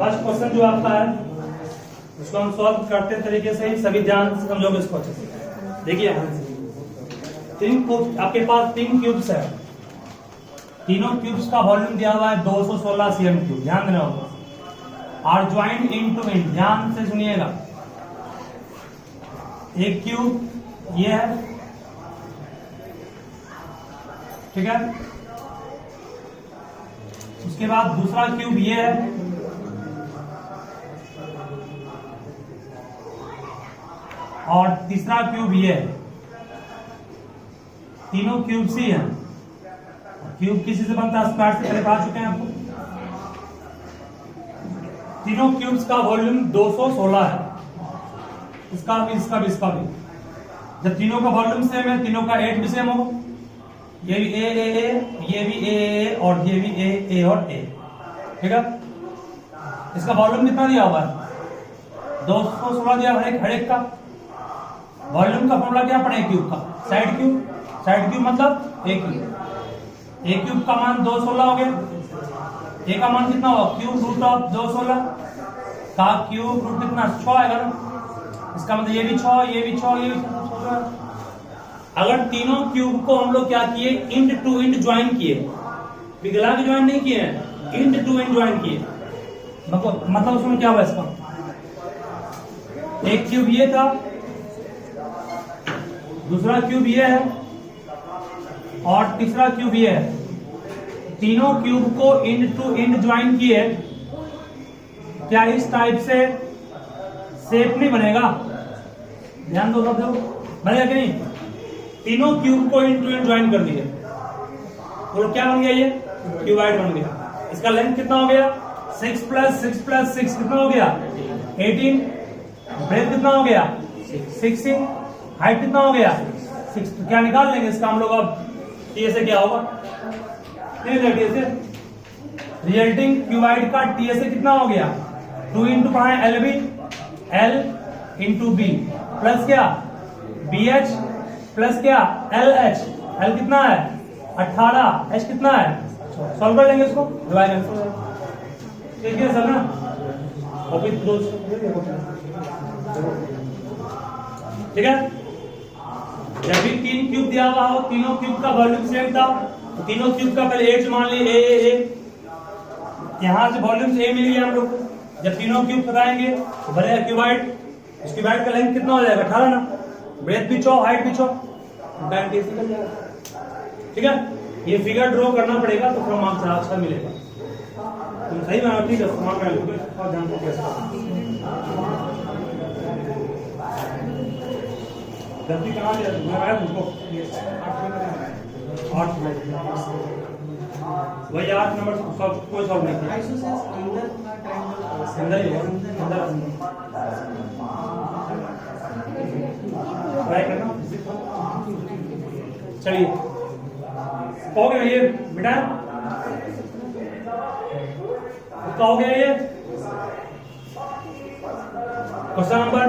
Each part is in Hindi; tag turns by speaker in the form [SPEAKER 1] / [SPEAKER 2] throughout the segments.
[SPEAKER 1] फर्स्ट क्वेश्चन जो आपका है उसको हम सॉल्व करते तरीके से ही, सभी ध्यान से समझोगे इसको अच्छे से। देखिए आपके पास 3 क्यूब्स है, तीनों क्यूब्स का वॉल्यूम दिया हुआ है 216 cm क्यूब। ध्यान देना होगा। आर ज्वाइंट इनटू इंट, ध्यान से सुनिएगा। एक क्यूब ये है, ठीक है। उसके बाद दूसरा क्यूब ये है, और तीसरा क्यूब ये है। तीनों क्यूब्स ही हैं। क्यूब किसी से बनता है? स्क्वायर से पहले बता चुके हैं आपको। तीनों क्यूब्स का वॉल्यूम 216 है, इसका भी, इसका भी, इसका भी। जब तीनों का वॉल्यूम सेम है, तीनों का एट भी सेम हो, ये भी ए, ये भी ए, और ये भी ए और ए, ठीक है। इसका वॉल्यूम कितना दिया हुआ है? 216 दिया हर एक का। वॉल्यूम का फॉर्मूला क्या पड़े? क्यूब का साइड क्यूब। साइड क्यूब मतलब ए क्यूब। ए क्यूब का मान 216 हो गया। ए का मान कितना होगा? क्यूब रूट ऑफ 216 का क्यूब रूट कितना? 6 आएगा ना। इसका मतलब ये भी 6, ये भी 6, ये भी 6। अगर तीनों क्यूब को हम लोग क्या किए? इंट टू इंट ज्वाइन किए, पिघला के ज्वाइन नहीं किए, इंट टू इंट ज्वाइन किए। मतलब उसमें क्या हुआ? इसका एक क्यूब ये था, दूसरा क्यूब ये है, और तीसरा क्यूब ये है। तीनों क्यूब को इंट टू इंट ज्वाइन किए। क्या इस टाइप से शेप नहीं बनेगा? ध्यान दो सब, बनेगा कि नहीं? तीनों क्यूब को इंट टू इंट ज्वाइन कर दिए तो क्या बन गया? ये क्यूबाइड बन गया। इसका लेंथ कितना हो गया? 6 + 6 + 6 कितना हो गया? 18। ब्रेथ कितना हो गया? 16। हाइट कितना हो गया? 6। तो क्या निकाल लेंगे इसका हम लोग? अब टी से क्या होगा? रिजल्टिंग क्यूबाइड का टी से कितना हो गया? 2 इंटू कहा है? L B, L into B plus क्या? बी एच प्लस क्या? L H. एल कितना है? 18। एच कितना है? सॉल्व कर लेंगे इसको, डिवाइड। ठीक है सर ना? ठीक है। जब भी 3 क्यूब दिया हुआ हो, तीनों क्यूब का वॉल्यूम सेम था, तो तीनों क्यूब का पहले एच मान लिए, ए। यहां से वॉल्यूम से ए मिल गया हम लोग को। जब तीनों क्यूब बताएंगे तो बनेगा क्यूबाइड। इस क्यूबाइड का लेंथ कितना हो जाएगा? 18 ना। ब्रेथ भी 6, हाइट भी 6, ठीक है। ये फिगर ड्रॉ करना पड़ेगा तो फिर मार्क्स अच्छा मिलेगा। तुम सही बनाओ, ठीक है। गलती कहाँ दिया तुमको? 8 वही 8 नंबर कोई सॉल्व नहीं किया। ट्राई करना। चलिए हो गया ये बेटा, हो गया ये। क्वेश्चन नंबर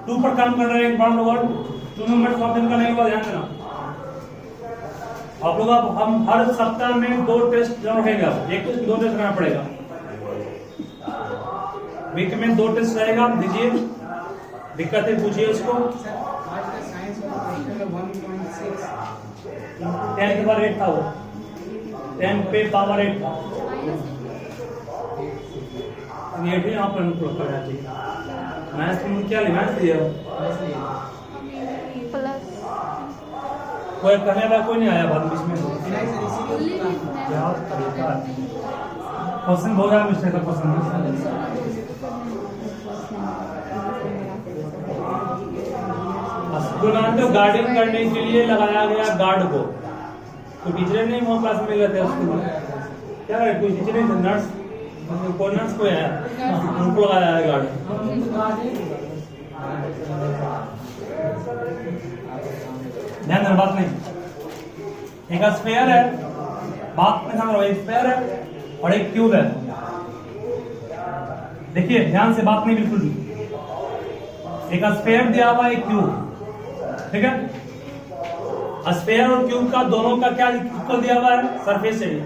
[SPEAKER 1] 2 पर काम कर रहे हैं। 2 नंबर सॉल्व करने के बाद ध्यान देना आप लोग। अब हम हर सप्ताह में 2 टेस्ट जरूर रखेंगे। एक टेस्ट 2 टेस्ट करना पड़ेगा। वीक में 2 टेस्ट रहेगा। दीजिए, दिक्कत है पूछिए इसको। 10 के पावर 8 था वो, 10 पे पावर 8 था। ये भी यहाँ पर करना चाहिए। मैथ्स में क्या लिखा है? कोई कहने वाला कोई नहीं आया बाद बीच में। क्वेश्चन बहुत ज्यादा मिस्टेक का क्वेश्चन है। गार्डन करने के लिए लगाया गया गार्ड को, तो टीचर नहीं वहाँ क्लास में गए थे स्कूल में। क्या है? कोई टीचर नहीं थे, नर्स कोई नर्स कोई है, उनको लगाया है गार्ड। ध्यान देना, बात नहीं। एक स्फीयर है, बात में समझ, एक स्फीयर है और एक क्यूब है। देखिए ध्यान से, बात नहीं बिल्कुल भी। एक स्फीयर दिया हुआ, एक क्यूब, ठीक है। स्फीयर और क्यूब का दोनों का क्या इक्वल दिया हुआ है? Surface area.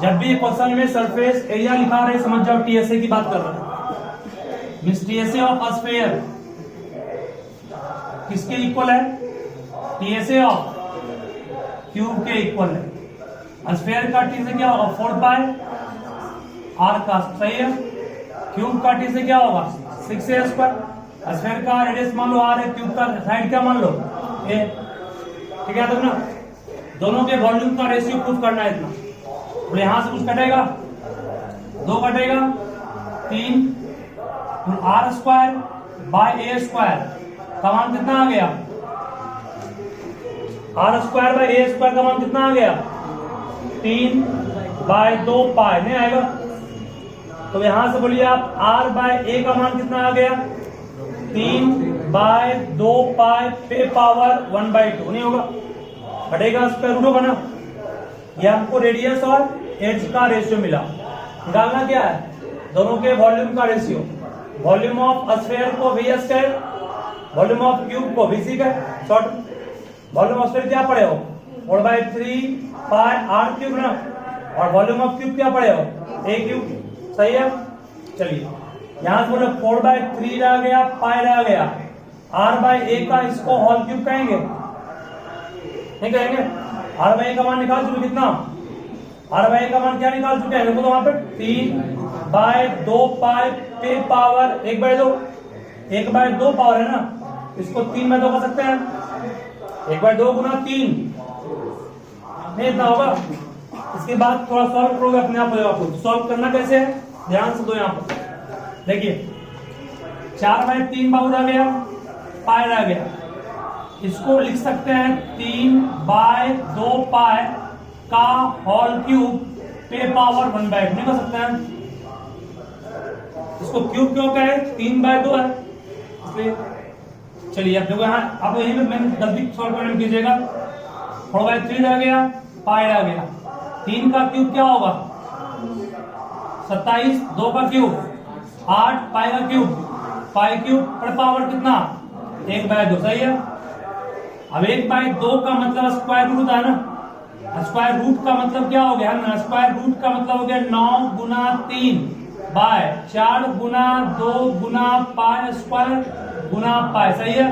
[SPEAKER 1] जब भी क्वेश्चन में सरफेस एरिया लिखा रहे समझ जाओ टीएसए की बात कर रहे हैं। Means TSA of a sphere किसके इक्वल है? टीएसए ऑफ क्यूब के इक्वल है। स्फीयर का टीएसए क्या होगा? 4 पाई आर का, सही है। क्यूब का टीएसए क्या होगा? 6a square. स्फीयर का रेडियस मान लो आर है, क्यूब का साइड क्या मान लो? ए। ठीक है, तो ना दोनों के वॉल्यूम का रेशियो प्रूफ करना है इतना। तो यहां से कुछ कटेगा, 2 कटेगा, 3 R square by A square का मान कितना आ गया? R square by A square का मान कितना आ गया? 3 बाय 2 पाई, नहीं आएगा? तो यहां से बोलिए आप आर बाय ए का मान कितना आ गया? 3 बाय 2 पाई पे पावर 1/2, नहीं होगा, कटेगा, स्क्वायर रूट होगा ना। ये हमको रेडियस और एज का रेशियो मिला। निकालना क्या है? दोनों के वॉल्यूम का रेशियो। वॉल्यूम ऑफ स्फीयर को वीएस कहे, वॉल्यूम ऑफ क्यूब को वीसी कहे। शॉर्ट वॉल्यूम ऑफ स्फीयर क्या पड़े हो? 4/3 पाई आर क्यूब ना, और वॉल्यूम ऑफ क्यूब क्या पड़े हो? ए क्यूब, सही है। चलिए यहां से बोले 4/3 रह गया, पाई रह गया, आर बाय ए का इसको होल क्यूब कहेंगे, नहीं कहेंगे? आर बाय ए का मान निकाल चुके कितना? आर बाय ए का मान क्या निकाल चुके हैं? देखो तो वहां पे 3 बाय 2 पाई पे पावर 1/2, 1/2 पावर है ना, इसको 3/2 कर सकते हैं। 1/2 गुना 3 नहीं इतना होगा। इसके बाद थोड़ा सॉल्व करोगे अपने आप हो जाएगा। आपको सॉल्व करना कैसे है ध्यान से दो। यहां पर देखिए 4/3 बाहर आ गया, पाई रह गया, इसको लिख सकते हैं 3/2 पाई का होल क्यूब पे पावर 1/2, नहीं कर सकते हैं। इसको क्यूब क्यों कहे? 3/2 है इसलिए। चलिए अब देखो यहाँ आप यही में मैंने गलती सॉल्व करने में कीजिएगा। 4/3 रह गया, पाई रह गया, 3 का क्यूब क्या होगा? 27, 2 का क्यूब 8, पाई का क्यूब, पाई क्यूब पर पावर कितना? 1/2, सही है। अब 1/2 का मतलब स्क्वायर रूट होता है ना। स्क्वायर रूट का मतलब क्या हो गया ना? स्क्वायर रूट का मतलब हो गया 9 गुना 3 बाय 4 गुना 2 गुना पाई स्क्वायर गुना पाई, सही है।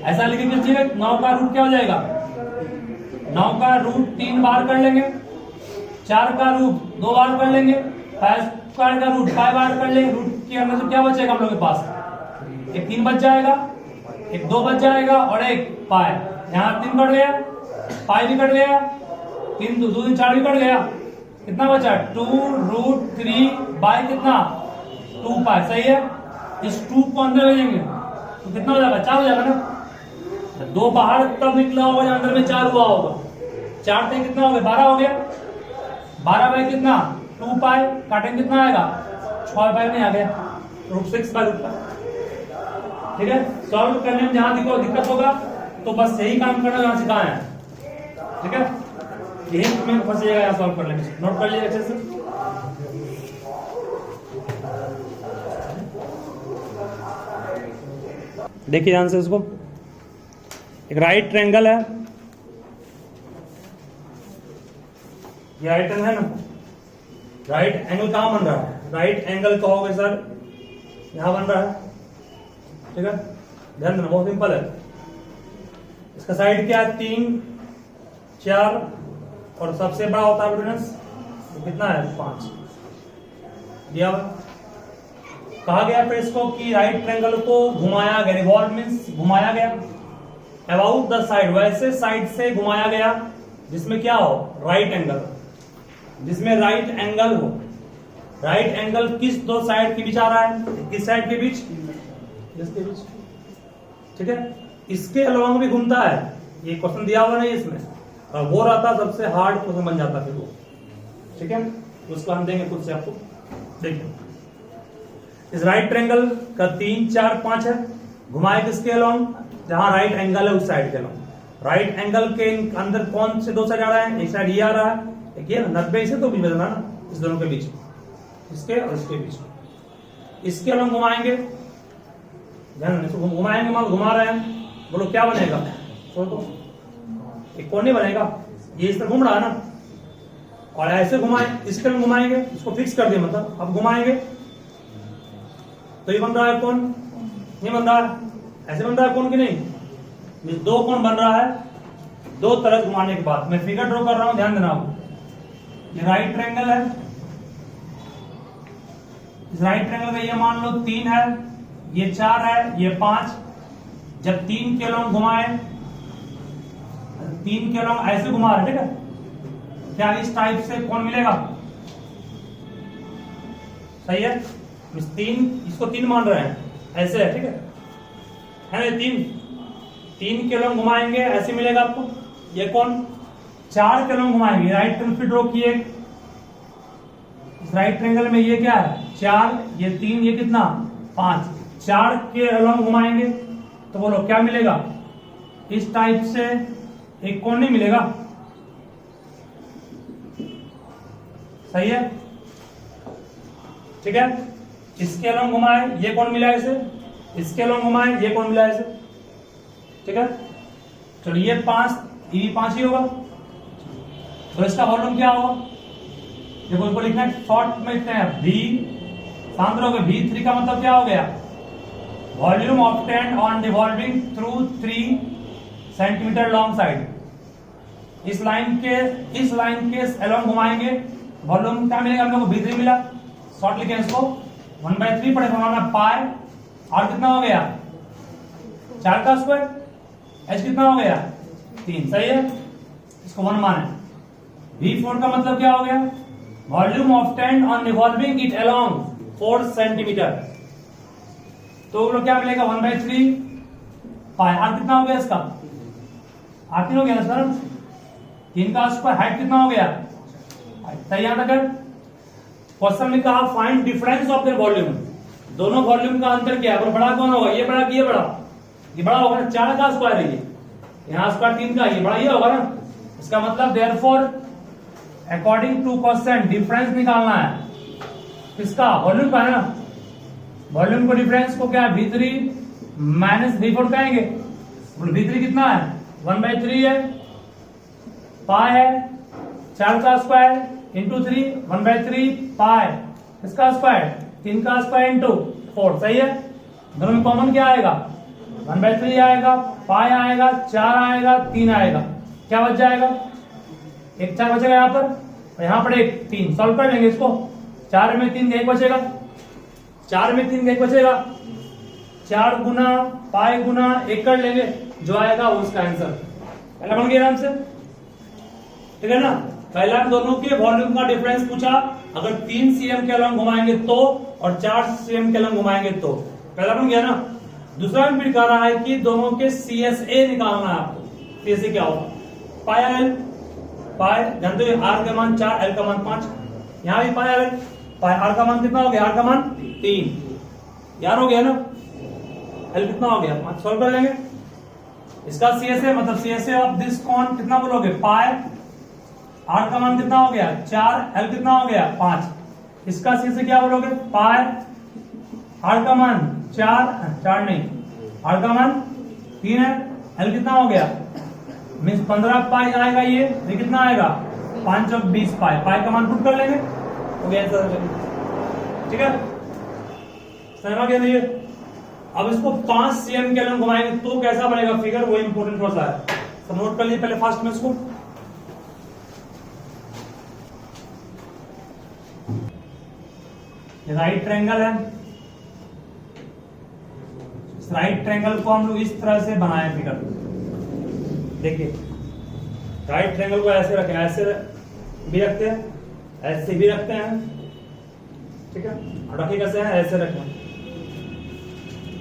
[SPEAKER 1] ऐसा लिख लीजिए 9 का रूट क्या हो जाएगा? 9 का रूट 3 बार कर लेंगे, 4 का रूट 2 बार कर लेंगे, पाई स्क्वायर का रूट 5 बार कर लेंगे। रूट के अंदर से क्या बचेगा हम लोग के पास? एक 3 बच जाएगा, एक 2 बच जाएगा और एक पाई। यहाँ 3 कट गया, पाई भी कट गया, 3 2 3 4 भी कट गया, कितना बचा? 2√3 बाय कितना? 2 पाई, सही है। इस 2 को अंदर भेजेंगे तो कितना हो जाएगा? 4 हो जाएगा ना। 2 बाहर तब निकला होगा जब अंदर में 4 हुआ होगा। 4 से कितना हो गया? 12 हो गया। 12 बाय कितना? 2 पाई, काटेंगे कितना आएगा? 6 पाई नहीं आ गया, √6/√5। ठीक है, सॉल्व करने में जहां दिक्कत होगा तो बस यही काम करना जहां सिखाया है। ठीक है, यही में फंस जाएगा यहाँ सॉल्व करने में। नोट कर लीजिए अच्छे से। देखिए ध्यान से इसको, एक राइट ट्रायंगल है, ये राइट एंगल है ना। राइट एंगल कहां बन रहा है? राइट एंगल कहोगे सर यहां बन रहा है। ठीक है, ध्यान देना, बहुत सिंपल है। इसका साइड क्या है? 3 4 और सबसे बड़ा होता है प्रोडक्ट्स तो कितना है? 5 दिया हुआ। कहा गया फिर इसको कि राइट ट्रायंगल को घुमाया गया, रिवॉल्व मींस घुमाया गया अबाउट द साइड, वैसे साइड से घुमाया गया जिसमें क्या हो? राइट एंगल, जिसमें राइट एंगल हो। राइट एंगल किस 2 साइड के बीच आ रहा है? किस साइड के बीच? इसके बीच। ठीक है, इसके अलोंग भी घूमता है, ये क्वेश्चन दिया हुआ नहीं इसमें, और वो रहता सबसे हार्ड क्वेश्चन बन जाता फिर वो। ठीक है, उसको हम देंगे खुद से आपको। देखिए इस राइट ट्रायंगल का 3 4 5 है, घुमाए किसके अलोंग? जहां राइट एंगल है उस साइड के अलोंग। राइट एंगल के अंदर कौन से 2 साइड आ रहा है? एक साइड ये आ रहा है, एक ये 90 से तो बीच में ना, इस दोनों के बीच, इसके और इसके बीच। इसके अलोंग घुमाएंगे, घुमाएंगे, मान घुमा रहे हैं, बोलो क्या बनेगा? एक कोण नहीं बनेगा, ये इस तरह घूम रहा है ना, और ऐसे घुमाए, इसके हम घुमाएंगे, इसको फिक्स कर दिया, मतलब अब घुमाएंगे तो ये बन रहा है कौन, ये बन रहा है, ऐसे बन रहा है कौन कि नहीं, ये दो कौन बन रहा है, दो तरफ घुमाने के बाद। मैं फिगर ड्रॉ कर रहा हूं, ध्यान देना आपको। ये राइट ट्रायंगल है, इस राइट ट्रायंगल का ये मान लो 3 है, ये 4 है, ये 5। जब 3 के लॉन्ग घुमाए, 3 के लॉन्ग ऐसे घुमा रहे, ठीक है, क्या इस टाइप से कौन मिलेगा, सही है। इस 3, इसको 3 मान रहे हैं, ऐसे है, ठीक है ना, 3 के लॉन्ग घुमाएंगे ऐसे मिलेगा आपको। ये कौन, 4 के लॉन्ग घुमाएंगे, राइट ट्रायंगल फिर ड्रॉ किए, इस राइट ट्रायंगल में ये क्या है 4, ये 3, ये कितना 5, 4 के लॉन्ग घुमाएंगे तो बोलो क्या मिलेगा, इस टाइप से एक कौन नहीं मिलेगा, सही है, ठीक है। इसके लॉन्ग घुमाए, ये कौन मिला इसे, इसके लॉन्ग घुमाए, ये कौन मिला इसे, ठीक है। चलो ये 5, ये 5 ही होगा, तो इसका वॉल्यूम क्या होगा, देखो इसको लिखना है शॉर्ट में लिखते हैं V, शांत रहोगे, V3 का मतलब क्या हो गया, volume obtained on revolving through 3 centimetre long side. इस लाइन के अलोंग घुमाएंगे, वॉल्यूम क्या मिलेगा हम लोग को, V3 मिला, शॉर्ट लिखें इसको 1/3 पड़ेगा हमारा पाई, और कितना हो गया 4 का स्क्वायर, h कितना हो गया 3, सही है, इसको 1 माने। V4 का मतलब क्या हो गया, volume obtained on revolving it along 4 centimetre, तो क्या मिलेगा 1/3 पाई, आर कितना हो गया इसका, आर 3 हो गया ना सर, 3 का स्क्वायर, हाइट कितना हो गया, सही। यहां तक क्वेश्चन में कहा find difference of their volume, दोनों वॉल्यूम का अंतर क्या है, बड़ा कौन होगा, ये बड़ा कि ये बड़ा, ये बड़ा होगा ना, 4 का स्क्वायर है ये, यहाँ स्क्वायर 3 का, ये बड़ा ये होगा ना, इसका मतलब therefore according to question difference निकालना है, किसका, वॉल्यूम का है ना, वॉल्यूम को डिफरेंस को क्या है V3 माइनस V4 कहेंगे, V3 कितना है 1/3 है, पाई है 4 का स्क्वायर इंटू 3, 1/3 पाई, इसका स्क्वायर 3 का स्क्वायर इंटू 4, सही है। दोनों में कॉमन क्या आएगा 1/3 आएगा, पाई आएगा, 4 आएगा, 3 आएगा, क्या बच जाएगा, एक 4 बचेगा यहाँ पर, और यहाँ पर एक 3, सॉल्व कर लेंगे इसको, 4 में 3 1 बचेगा, 4 में 3 1 बचेगा, 4 गुना पाई गुना 1 कर लेंगे, जो आएगा उसका आंसर, पहला बन गया आराम से, ठीक है ना। पहला दोनों के वॉल्यूम का डिफरेंस पूछा, अगर 3 cm के लॉन्ग घुमाएंगे तो, और 4 cm के लॉन्ग घुमाएंगे तो, पहला बन गया ना। दूसरा भी फिर कह रहा है कि दोनों के CSA निकालना है आपको, CSA क्या होगा, पाई एल, पाई जानते हो आर का मान 4, एल का मान 5, यहाँ भी पाई एल, पाई आर का मान कितना हो गया, आर का मान 3, यार हो गया ना, एल कितना हो गया 5, सॉल्व कर लेंगे। इसका CSA मतलब CSA ऑफ दिस कॉन कितना बोलोगे, पाई, आर का मान कितना हो गया 4, एल कितना हो गया 5, इसका CSA क्या बोलोगे, पाई, आर का मान 4 नहीं, आर का मान 3 है, एल कितना हो गया मीन्स 15 पाई आएगा, ये कितना आएगा 5 और 20 पाई, पाई का मान पुट कर लेंगे, हो गया आंसर, ठीक है, समझ गया नहीं। अब इसको 5 cm के लॉन्ग घुमाएंगे तो कैसा बनेगा फिगर, वो इंपोर्टेंट थोड़ा सा है, तो नोट कर लिए पहले फास्ट में इसको। राइट ट्रायंगल है, इस राइट ट्रायंगल को हम लोग इस तरह से बनाए फिगर, देखिए राइट ट्रायंगल को ऐसे रखें, ऐसे भी रखते हैं, ऐसे भी रखते हैं, ठीक है, और रखे कैसे हैं, ऐसे रखें,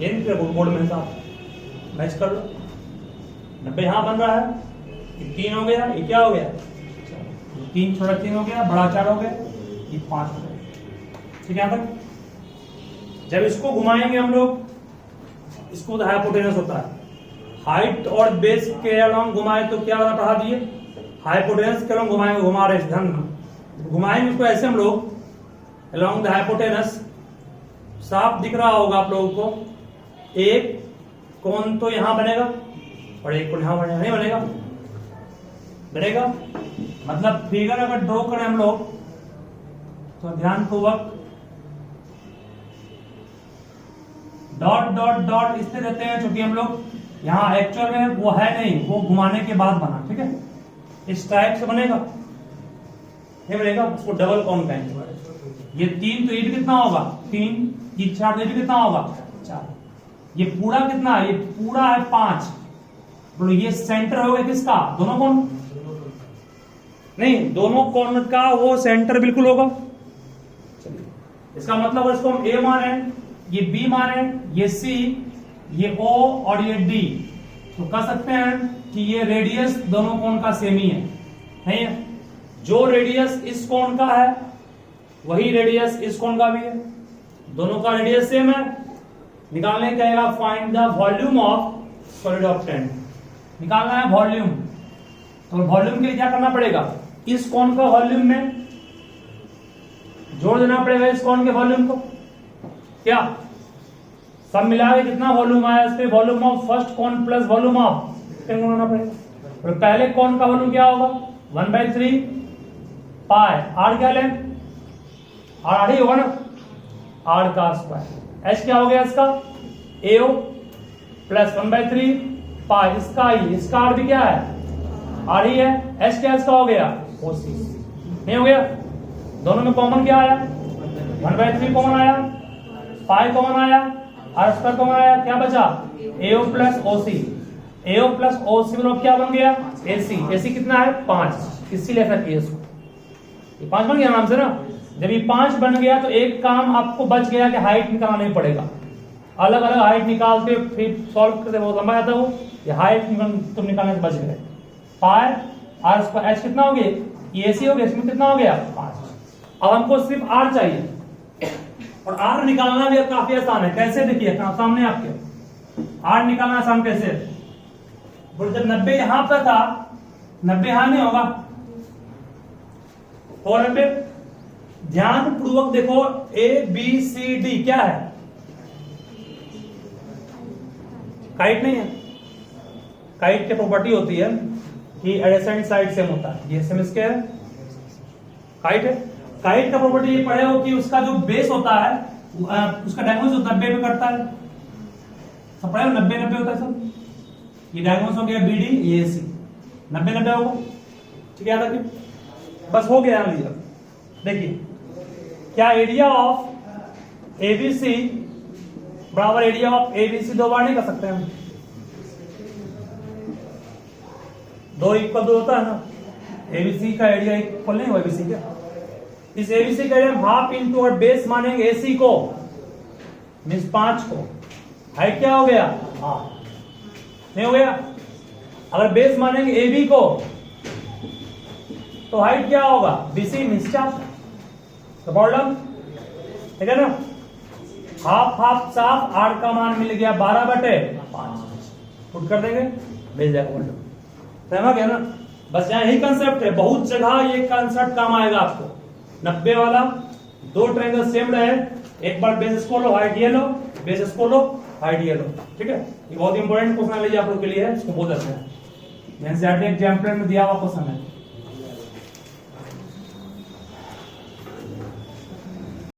[SPEAKER 1] ये नहीं बोर्ड में साहब मैच कर लो, 90 यहां बन रहा है, ये 3 हो गया, ये क्या हो गया 3 छोटा 3 हो गया, बड़ा 4 हो गया, ये 5 हो गया, ठीक है। यहां तक जब इसको घुमाएंगे हम लोग, इसको हाइपोटेनस होता है, हाइट और बेस के अलोंग घुमाए तो क्या होगा, पढ़ा दिए, हाइपोटेनस के अलोंग घुमाएंगे, घुमा रहे ध्यान घुमाएंगे इसको ऐसे हम लोग अलोंग द हाइपोटेनस, साफ दिख रहा होगा आप लोगों को, एक कोण तो यहां बनेगा और एक कोण यहां बनेगा, नहीं बनेगा, बढ़ेगा। मतलब फिगर अगर ड्रॉ करें हम लोग तो ध्यानपूर्वक डॉट डॉट डॉट इसलिए देते हैं क्योंकि हम लोग यहाँ एक्चुअल में वो है नहीं, वो घुमाने के बाद बना, ठीक है। इस टाइप से बनेगा, ये बनेगा, उसको डबल काउंट कहेंगे। ये 3 तो ये भी कितना होगा 3, ये 4 ये भी कितना होगा 4, ये पूरा कितना है, ये पूरा है 5। बोलो ये सेंटर हो गया किसका, दोनों कोण नहीं, दोनों कोण का वो सेंटर बिल्कुल होगा। चलिए इसका मतलब इसको हम ए माने, ये बी माने, ये सी, ये ओ और ये डी, तो कह सकते हैं कि ये रेडियस दोनों कोण का सेम ही है, नहीं है? जो रेडियस इस कोण का है वही रेडियस इस कोण का भी है, दोनों का रेडियस सेम है। निकालने कहेगा find the volume of solid of tent, निकालना है वॉल्यूम। तो वॉल्यूम के लिए क्या करना पड़ेगा, इस कोण का वॉल्यूम में जोड़ देना पड़ेगा इस कोण के वॉल्यूम को, क्या सब मिला के कितना वॉल्यूम आया इस पे, वॉल्यूम ऑफ फर्स्ट कोण प्लस वॉल्यूम ऑफ सेकंड होना पड़ेगा। और पहले कोण का वॉल्यूम क्या होगा 1/3 पाई, आर क्या लें, आर ही होगा ना, आर का स्क्वायर। एच क्या हो गया इसका एओ प्लस 1/3 पाई, इसका ही, इसका आर भी क्या है आर ही है। एच क्या इसका हो गया ओसी, नहीं हो गया, दोनों में कॉमन क्या आया 1/3 कॉमन आया, पाई कॉमन आया, आर स्क्वायर कॉमन आया, क्या बचा एओ प्लस ओसी। एओ प्लस ओसी मतलब क्या बन गया एसी। एसी कितना है 5, इसीलिए फिर एस को ये 5 बन गया नाम से ना। जब ये 5 बन गया तो एक काम आपको बच गया कि हाइट निकालना नहीं पड़ेगा, अलग अलग हाइट निकालते फिर सॉल्व करते बहुत लंबा जाता वो, ये हाइट तुम निकालने से बच गए। पाई आर स्क्वायर, एच कितना हो गया ये एसी हो गया, इसमें कितना हो गया 5। अब हमको सिर्फ आर चाहिए और आर निकालना भी काफी आसान है। कैसे देखिए सामने आपके, आर निकालना आसान कैसे, जब 90 यहां पर था 90 यहां नहीं होगा, और 90 ध्यान पूर्वक देखो ए बी सी डी क्या है, काइट नहीं है। काइट की प्रॉपर्टी होती है कि एडजेसेंट साइड सेम होता है, ये सेम इसके है, काइट है। काइट का प्रॉपर्टी ये पढ़े हो कि उसका जो बेस होता है उसका डायगोनल 90 पे करता है, सब पढ़े हो 90-90 होता है सब। ये डायगोनल हो गया बीडी, ये सी 90-90 होगा, ठीक है, याद रखिए बस हो गया। देखिए क्या एरिया ऑफ एबीसी बराबर एरिया ऑफ एबीसी, 2 बार नहीं कर सकते हम, 2 इक्वल 2 होता है ना, एबीसी का एरिया इक्वल नहीं हुआ एबीसी का, इस एबीसी का एरिया हाफ इंटू और बेस मानेंगे एसी को मीन्स 5 को, हाइट क्या हो गया हाफ, नहीं हो गया। अगर बेस मानेंगे एबी को तो हाइट क्या होगा बीसी मीन्स 4, तो प्रॉब्लम ठीक है ना। हाफ हाफ साफ, आर का मान मिल गया 12/5, पुट कर देंगे मिल जाएगा वॉल्यूम, समझ गया ना। बस यहाँ यही कंसेप्ट है, बहुत जगह ये कंसेप्ट काम आएगा आपको। 90 वाला 2 ट्रायंगल सेम रहे, एक बार बेस को लो हाइट ये लो, बेस को लो हाइट ये लो, ठीक है। ये बहुत इंपॉर्टेंट क्वेश्चन है आप लोग के लिए, इसको बहुत अच्छा है, एग्जाम्पल में दिया हुआ क्वेश्चन है।